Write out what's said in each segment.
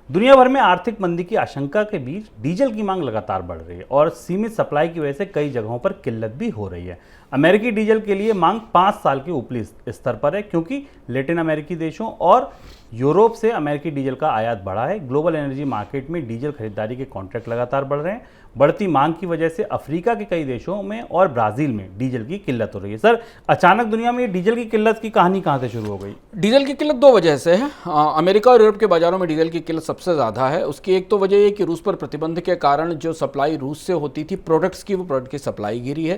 दुनिया भर में आर्थिक मंदी की आशंका के बीच डीजल की मांग लगातार बढ़ रही है और सीमित सप्लाई की वजह से कई जगहों पर किल्लत भी हो रही है। अमेरिकी डीजल के लिए मांग 5 साल के ऊपरी स्तर पर है, क्योंकि लैटिन अमेरिकी देशों और यूरोप से अमेरिकी डीजल का आयात बढ़ा है। ग्लोबल एनर्जी मार्केट में डीजल खरीदारी के कॉन्ट्रैक्ट लगातार बढ़ रहे हैं। बढ़ती मांग की वजह से अफ्रीका के कई देशों में और ब्राजील में डीजल की किल्लत हो रही है। सर, अचानक दुनिया में डीजल की किल्लत की कहानी कहां से शुरू हो गई? डीजल की किल्लत दो वजह से है। अमेरिका और यूरोप के बाजारों में डीजल की किल्लत सबसे ज़्यादा है। उसकी एक तो वजह ये कि रूस पर प्रतिबंध के कारण जो सप्लाई रूस से होती थी प्रोडक्ट्स की, वो प्रोडक्ट की सप्लाई गिरी है।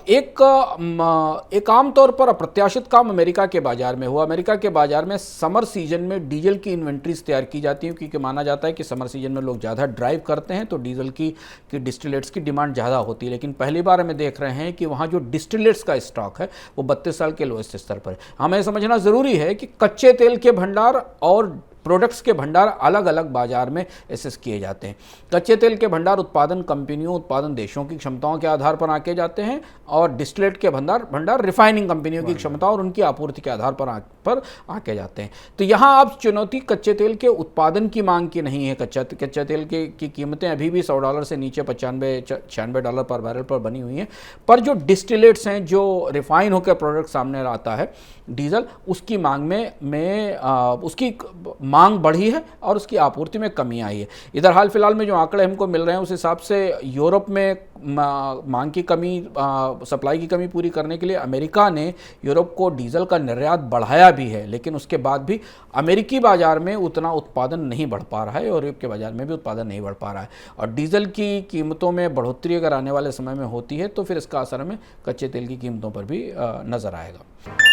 एक आम तौर पर अप्रत्याशित काम अमेरिका के बाजार में हुआ। अमेरिका के बाजार में समर सीजन में डीजल की इन्वेंट्रीज तैयार की जाती हैं, क्योंकि माना जाता है कि समर सीजन में लोग ज़्यादा ड्राइव करते हैं तो डीजल की डिस्टिलेट्स की डिमांड ज़्यादा होती है। लेकिन पहली बार हमें देख रहे हैं कि वहाँ जो डिस्टिलेट्स का स्टॉक है वो 32 साल के लोएस्ट स्तर पर है। हमें समझना ज़रूरी है कि कच्चे तेल के भंडार और प्रोडक्ट्स के भंडार अलग अलग बाजार में एसेस किए जाते हैं। कच्चे तेल के भंडार उत्पादन कंपनियों, उत्पादन देशों की क्षमताओं के आधार पर आके जाते हैं, और डिस्टिलेट के भंडार रिफाइनिंग कंपनियों की क्षमता और उनकी आपूर्ति के आधार पर आके जाते हैं। तो यहाँ अब चुनौती कच्चे तेल के उत्पादन की मांग की नहीं है। कच्चे तेल की कीमतें अभी भी $100 से नीचे $95-96 पर बैरल पर बनी हुई हैं। पर जो डिस्टिलेट्स हैं, जो रिफाइन होकर प्रोडक्ट सामने आता है डीजल, उसकी मांग उसकी मांग बढ़ी है और उसकी आपूर्ति में कमी आई है। इधर हाल फिलहाल में जो आंकड़े हमको मिल रहे हैं उस हिसाब से यूरोप में मांग की कमी, सप्लाई की कमी पूरी करने के लिए अमेरिका ने यूरोप को डीजल का निर्यात बढ़ाया भी है, लेकिन उसके बाद भी अमेरिकी बाजार में उतना उत्पादन नहीं बढ़ पा रहा है और यूरोप के बाजार में भी उत्पादन नहीं बढ़ पा रहा है। और डीजल की कीमतों में बढ़ोतरी अगर आने वाले समय में होती है तो फिर इसका असर हमें कच्चे तेल की कीमतों पर भी नजर आएगा।